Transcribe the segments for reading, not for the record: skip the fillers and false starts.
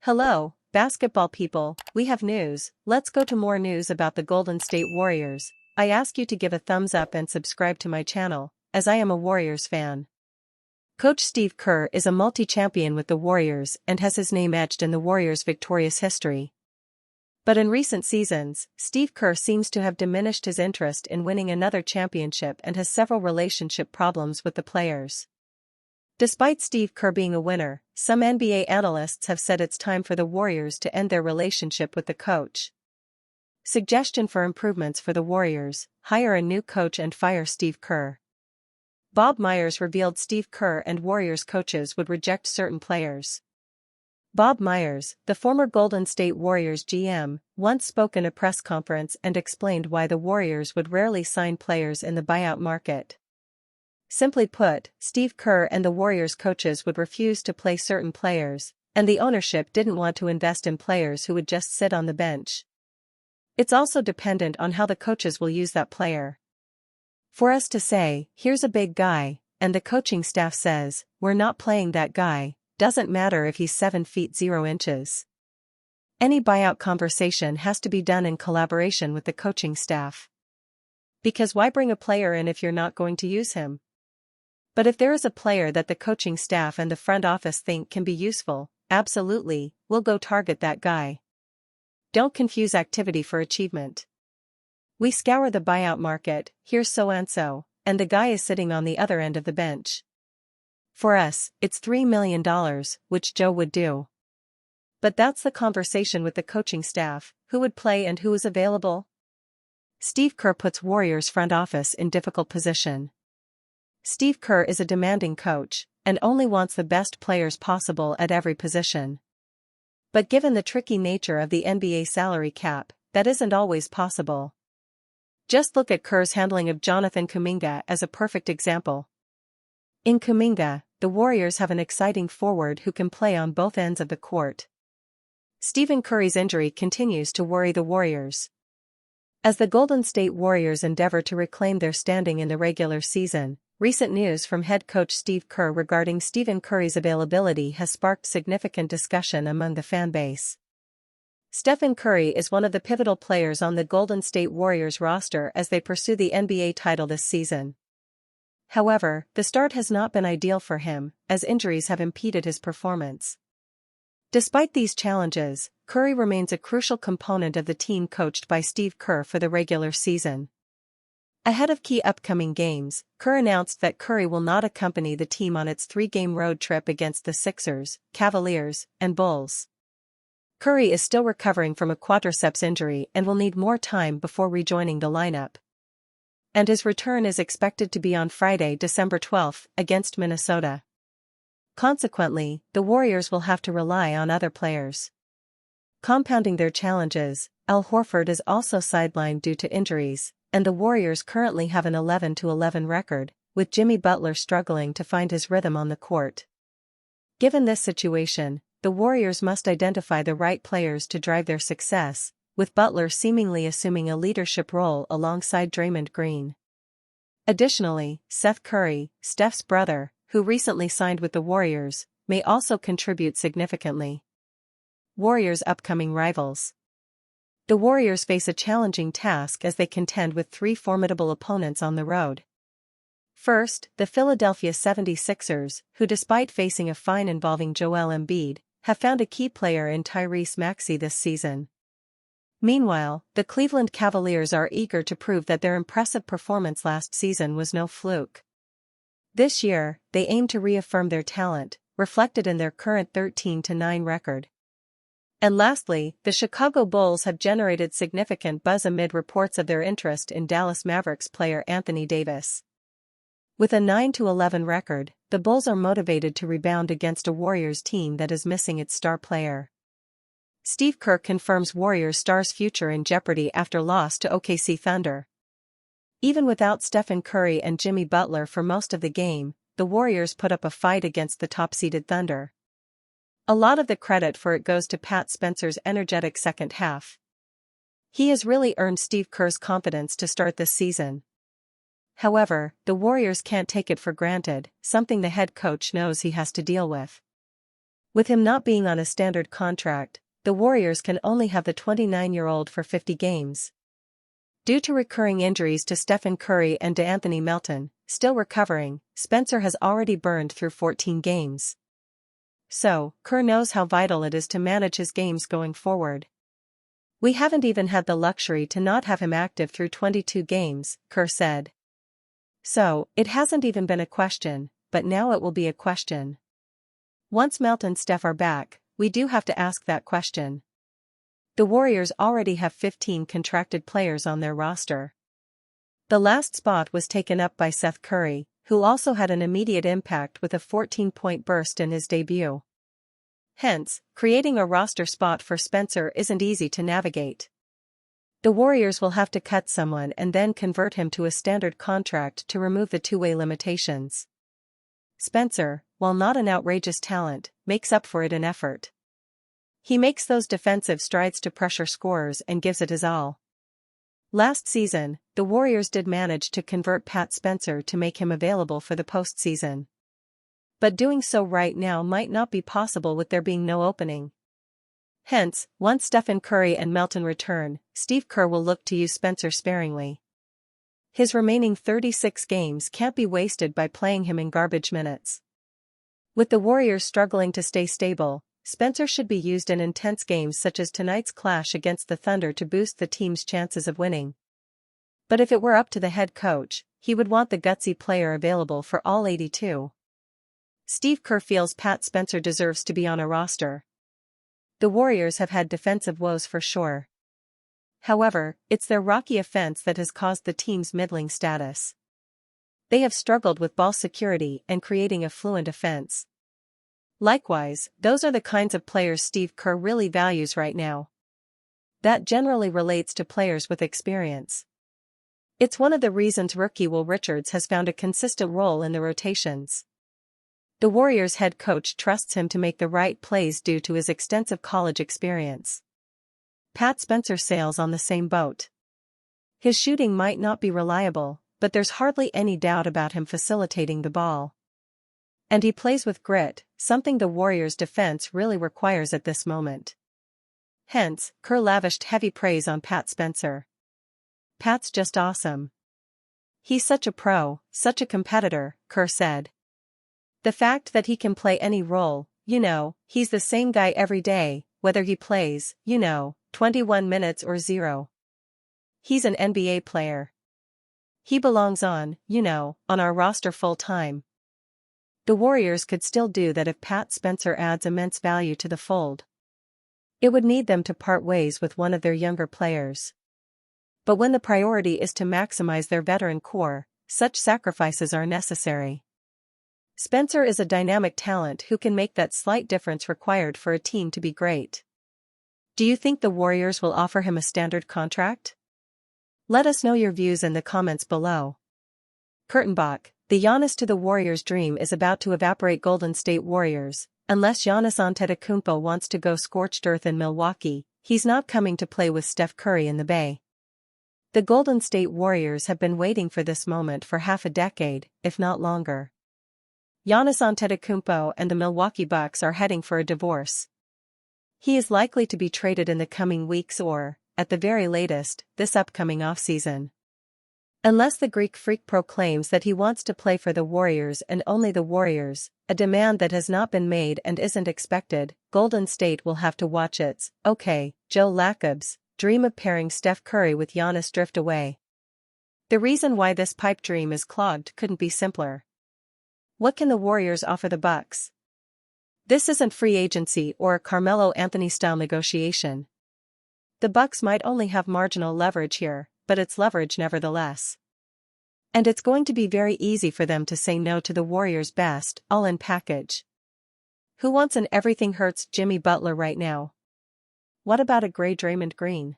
Hello, basketball people, we have news. Let's go to more news about the Golden State Warriors. I ask you to give a thumbs up and subscribe to my channel, as I am a Warriors fan. Coach Steve Kerr is a multi-champion with the Warriors and has his name etched in the Warriors' victorious history. But in recent seasons, Steve Kerr seems to have diminished his interest in winning another championship and has several relationship problems with the players. Despite Steve Kerr being a winner, some NBA analysts have said it's time for the Warriors to end their relationship with the coach. Suggestion for improvements for the Warriors: hire a new coach and fire Steve Kerr. Bob Myers revealed Steve Kerr and Warriors coaches would reject certain players. Bob Myers, the former Golden State Warriors GM, once spoke in a press conference and explained why the Warriors would rarely sign players in the buyout market. Simply put, Steve Kerr and the Warriors coaches would refuse to play certain players, and the ownership didn't want to invest in players who would just sit on the bench. It's also dependent on how the coaches will use that player. For us to say, here's a big guy, and the coaching staff says, we're not playing that guy, doesn't matter if he's 7 feet 0 inches. Any buyout conversation has to be done in collaboration with the coaching staff. Because why bring a player in if you're not going to use him? But if there is a player that the coaching staff and the front office think can be useful, absolutely, we'll go target that guy. Don't confuse activity for achievement. We scour the buyout market, here's so-and-so, and the guy is sitting on the other end of the bench. For us, it's $3 million, which Joe would do. But that's the conversation with the coaching staff: who would play and who is available? Steve Kerr puts Warriors front office in difficult position. Steve Kerr is a demanding coach, and only wants the best players possible at every position. But given the tricky nature of the NBA salary cap, that isn't always possible. Just look at Kerr's handling of Jonathan Kuminga as a perfect example. In Kuminga, the Warriors have an exciting forward who can play on both ends of the court. Stephen Curry's injury continues to worry the Warriors. As the Golden State Warriors endeavor to reclaim their standing in the regular season, recent news from head coach Steve Kerr regarding Stephen Curry's availability has sparked significant discussion among the fan base. Stephen Curry is one of the pivotal players on the Golden State Warriors roster as they pursue the NBA title this season. However, the start has not been ideal for him, as injuries have impeded his performance. Despite these challenges, Curry remains a crucial component of the team coached by Steve Kerr for the regular season. Ahead of key upcoming games, Kerr announced that Curry will not accompany the team on its 3-game road trip against the Sixers, Cavaliers, and Bulls. Curry is still recovering from a quadriceps injury and will need more time before rejoining the lineup. And his return is expected to be on Friday, December 12, against Minnesota. Consequently, the Warriors will have to rely on other players. Compounding their challenges, Al Horford is also sidelined due to injuries, and the Warriors currently have an 11-11 record, with Jimmy Butler struggling to find his rhythm on the court. Given this situation, the Warriors must identify the right players to drive their success, with Butler seemingly assuming a leadership role alongside Draymond Green. Additionally, Seth Curry, Steph's brother, who recently signed with the Warriors, may also contribute significantly. Warriors' upcoming rivals. The Warriors face a challenging task as they contend with 3 formidable opponents on the road. First, the Philadelphia 76ers, who despite facing a fine involving Joel Embiid, have found a key player in Tyrese Maxey this season. Meanwhile, the Cleveland Cavaliers are eager to prove that their impressive performance last season was no fluke. This year, they aim to reaffirm their talent, reflected in their current 13-9 record. And lastly, the Chicago Bulls have generated significant buzz amid reports of their interest in Dallas Mavericks player Anthony Davis. With a 9-11 record, the Bulls are motivated to rebound against a Warriors team that is missing its star player. Steve Kerr confirms Warriors stars' future in jeopardy after loss to OKC Thunder. Even without Stephen Curry and Jimmy Butler for most of the game, the Warriors put up a fight against the top-seeded Thunder. A lot of the credit for it goes to Pat Spencer's energetic second half. He has really earned Steve Kerr's confidence to start this season. However, the Warriors can't take it for granted, something the head coach knows he has to deal with. With him not being on a standard contract, the Warriors can only have the 29-year-old for 50 games. Due to recurring injuries to Stephen Curry and DeAnthony Melton, still recovering, Spencer has already burned through 14 games. So, Kerr knows how vital it is to manage his games going forward. "We haven't even had the luxury to not have him active through 22 games, Kerr said. So, it hasn't even been a question, but now it will be a question. Once Melt and Steph are back, we do have to ask that question." The Warriors already have 15 contracted players on their roster. The last spot was taken up by Seth Curry, who also had an immediate impact with a 14-point burst in his debut. Hence, creating a roster spot for Spencer isn't easy to navigate. The Warriors will have to cut someone and then convert him to a standard contract to remove the two-way limitations. Spencer, while not an outrageous talent, makes up for it in effort. He makes those defensive strides to pressure scorers and gives it his all. Last season, the Warriors did manage to convert Pat Spencer to make him available for the postseason. But doing so right now might not be possible with there being no opening. Hence, once Stephen Curry and Melton return, Steve Kerr will look to use Spencer sparingly. His remaining 36 games can't be wasted by playing him in garbage minutes. With the Warriors struggling to stay stable, Spencer should be used in intense games such as tonight's clash against the Thunder to boost the team's chances of winning. But if it were up to the head coach, he would want the gutsy player available for all 82. Steve Kerr feels Pat Spencer deserves to be on a roster. The Warriors have had defensive woes for sure. However, it's their rocky offense that has caused the team's middling status. They have struggled with ball security and creating a fluent offense. Likewise, those are the kinds of players Steve Kerr really values right now. That generally relates to players with experience. It's one of the reasons rookie Will Richards has found a consistent role in the rotations. The Warriors head coach trusts him to make the right plays due to his extensive college experience. Pat Spencer sails on the same boat. His shooting might not be reliable, but there's hardly any doubt about him facilitating the ball. And he plays with grit, something the Warriors' defense really requires at this moment. Hence, Kerr lavished heavy praise on Pat Spencer. "Pat's just awesome. He's such a pro, such a competitor," Kerr said. "The fact that he can play any role, he's the same guy every day, whether he plays, 21 minutes or 0. He's an NBA player. He belongs on our roster full-time." The Warriors could still do that if Pat Spencer adds immense value to the fold. It would need them to part ways with one of their younger players. But when the priority is to maximize their veteran core, such sacrifices are necessary. Spencer is a dynamic talent who can make that slight difference required for a team to be great. Do you think the Warriors will offer him a standard contract? Let us know your views in the comments below. Kurtenbach, the Giannis to the Warriors dream is about to evaporate. Golden State Warriors, unless Giannis Antetokounmpo wants to go scorched earth in Milwaukee, he's not coming to play with Steph Curry in the Bay. The Golden State Warriors have been waiting for this moment for half a decade, if not longer. Giannis Antetokounmpo and the Milwaukee Bucks are heading for a divorce. He is likely to be traded in the coming weeks or, at the very latest, this upcoming offseason. Unless the Greek Freak proclaims that he wants to play for the Warriors and only the Warriors, a demand that has not been made and isn't expected, Golden State will have to watch its, Joe Lacob's, dream of pairing Steph Curry with Giannis drift away. The reason why this pipe dream is clogged couldn't be simpler. What can the Warriors offer the Bucks? This isn't free agency or a Carmelo Anthony-style negotiation. The Bucks might only have marginal leverage here, but it's leverage nevertheless. And it's going to be very easy for them to say no to the Warriors' best, all-in package. Who wants an everything hurts Jimmy Butler right now? What about a gray Draymond Green?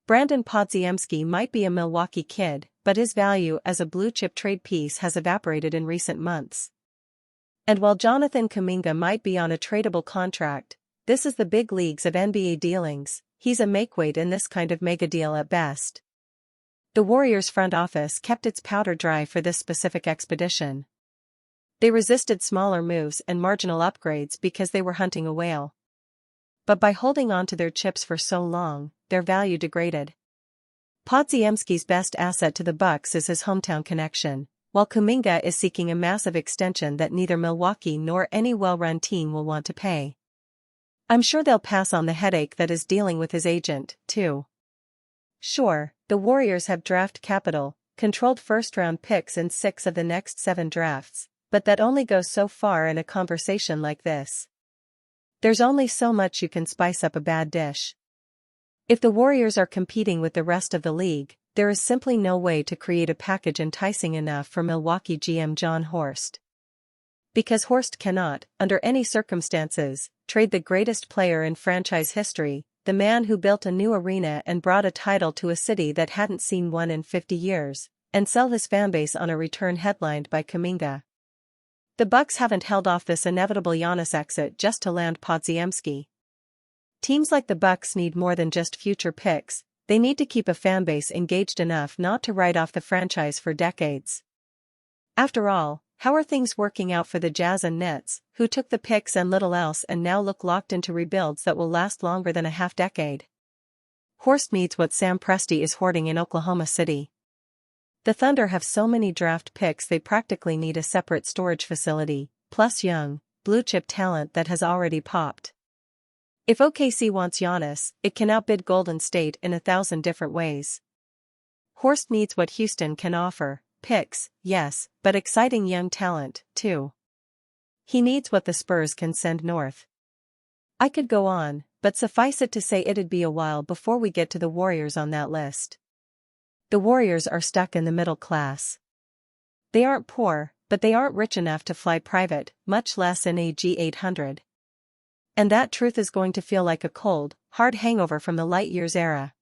Brandon Podziemski might be a Milwaukee kid, but his value as a blue-chip trade piece has evaporated in recent months. And while Jonathan Kuminga might be on a tradable contract, this is the big leagues of NBA dealings, he's a makeweight in this kind of mega deal at best. The Warriors front office kept its powder dry for this specific expedition. They resisted smaller moves and marginal upgrades because they were hunting a whale. But by holding on to their chips for so long, their value degraded. Podziemski's best asset to the Bucks is his hometown connection, while Kuminga is seeking a massive extension that neither Milwaukee nor any well-run team will want to pay. I'm sure they'll pass on the headache that is dealing with his agent, too. Sure, the Warriors have draft capital, controlled first-round picks in 6 of the next 7 drafts, but that only goes so far in a conversation like this. There's only so much you can spice up a bad dish. If the Warriors are competing with the rest of the league, there is simply no way to create a package enticing enough for Milwaukee GM John Horst. Because Horst cannot, under any circumstances, trade the greatest player in franchise history, the man who built a new arena and brought a title to a city that hadn't seen one in 50 years, and sell his fanbase on a return headlined by Kuminga. The Bucks haven't held off this inevitable Giannis exit just to land Podziemski. Teams like the Bucks need more than just future picks, they need to keep a fanbase engaged enough not to write off the franchise for decades. After all, how are things working out for the Jazz and Nets, who took the picks and little else and now look locked into rebuilds that will last longer than a half-decade? Horst needs what Sam Presti is hoarding in Oklahoma City. The Thunder have so many draft picks they practically need a separate storage facility, plus young, blue-chip talent that has already popped. If OKC wants Giannis, it can outbid Golden State in 1,000 different ways. Horst needs what Houston can offer, picks, yes, but exciting young talent, too. He needs what the Spurs can send north. I could go on, but suffice it to say it'd be a while before we get to the Warriors on that list. The Warriors are stuck in the middle class. They aren't poor, but they aren't rich enough to fly private, much less in a G800. And that truth is going to feel like a cold, hard hangover from the light years era.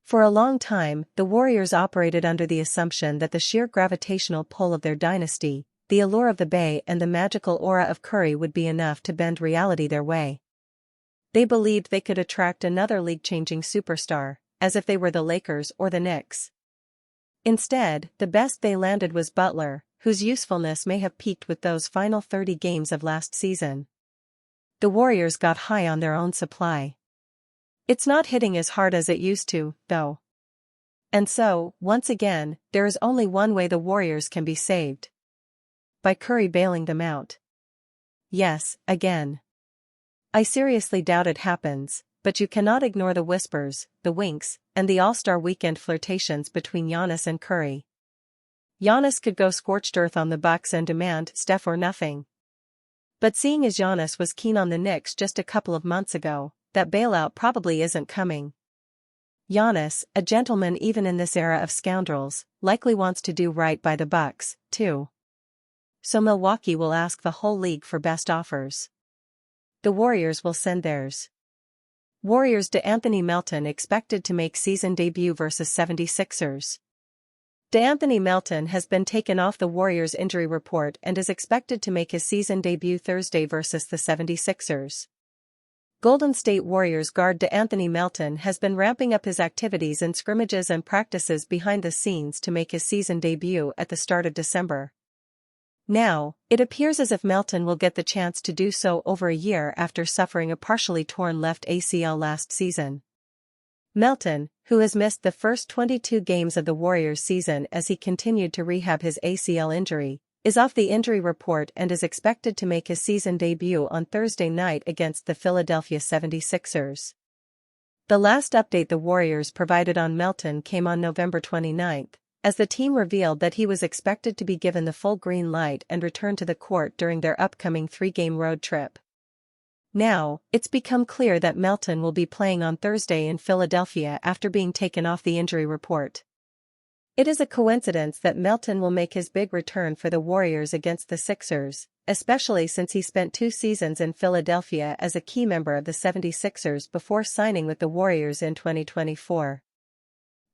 For a long time, the Warriors operated under the assumption that the sheer gravitational pull of their dynasty, the allure of the Bay and the magical aura of Curry would be enough to bend reality their way. They believed they could attract another league-changing superstar, as if they were the Lakers or the Knicks. Instead, the best they landed was Butler, whose usefulness may have peaked with those final 30 games of last season. The Warriors got high on their own supply. It's not hitting as hard as it used to, though. And so, once again, there is only one way the Warriors can be saved. By Curry bailing them out. Yes, again. I seriously doubt it happens, but you cannot ignore the whispers, the winks, and the All-Star Weekend flirtations between Giannis and Curry. Giannis could go scorched earth on the Bucks and demand Steph or nothing. But seeing as Giannis was keen on the Knicks just a couple of months ago, that bailout probably isn't coming. Giannis, a gentleman even in this era of scoundrels, likely wants to do right by the Bucks, too. So Milwaukee will ask the whole league for best offers. The Warriors will send theirs. Warriors DeAnthony Melton expected to make season debut versus 76ers. DeAnthony Melton has been taken off the Warriors injury report and is expected to make his season debut Thursday versus the 76ers. Golden State Warriors guard DeAnthony Melton has been ramping up his activities in scrimmages and practices behind the scenes to make his season debut at the start of December. Now, it appears as if Melton will get the chance to do so over a year after suffering a partially torn left ACL last season. Melton, who has missed the first 22 games of the Warriors season as he continued to rehab his ACL injury, is off the injury report and is expected to make his season debut on Thursday night against the Philadelphia 76ers. The last update the Warriors provided on Melton came on November 29, as the team revealed that he was expected to be given the full green light and return to the court during their upcoming 3-game road trip. Now, it's become clear that Melton will be playing on Thursday in Philadelphia after being taken off the injury report. It is a coincidence that Melton will make his big return for the Warriors against the Sixers, especially since he spent 2 seasons in Philadelphia as a key member of the 76ers before signing with the Warriors in 2024.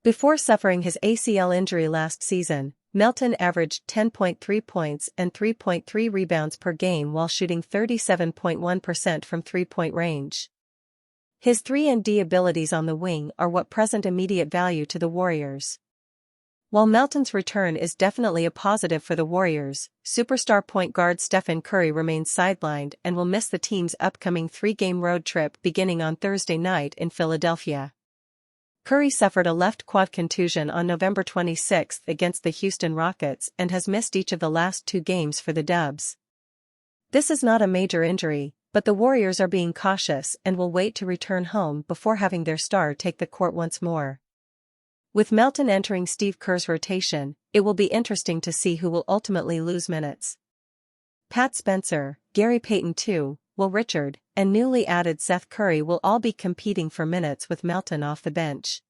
Before suffering his ACL injury last season, Melton averaged 10.3 points and 3.3 rebounds per game while shooting 37.1% from three-point range. His 3-and-D abilities on the wing are what present immediate value to the Warriors. While Melton's return is definitely a positive for the Warriors, superstar point guard Stephen Curry remains sidelined and will miss the team's upcoming 3-game road trip beginning on Thursday night in Philadelphia. Curry suffered a left quad contusion on November 26 against the Houston Rockets and has missed each of the last 2 games for the Dubs. This is not a major injury, but the Warriors are being cautious and will wait to return home before having their star take the court once more. With Melton entering Steve Kerr's rotation, it will be interesting to see who will ultimately lose minutes. Pat Spencer, Gary Payton II, Will Richard, and newly added Seth Curry will all be competing for minutes with Melton off the bench.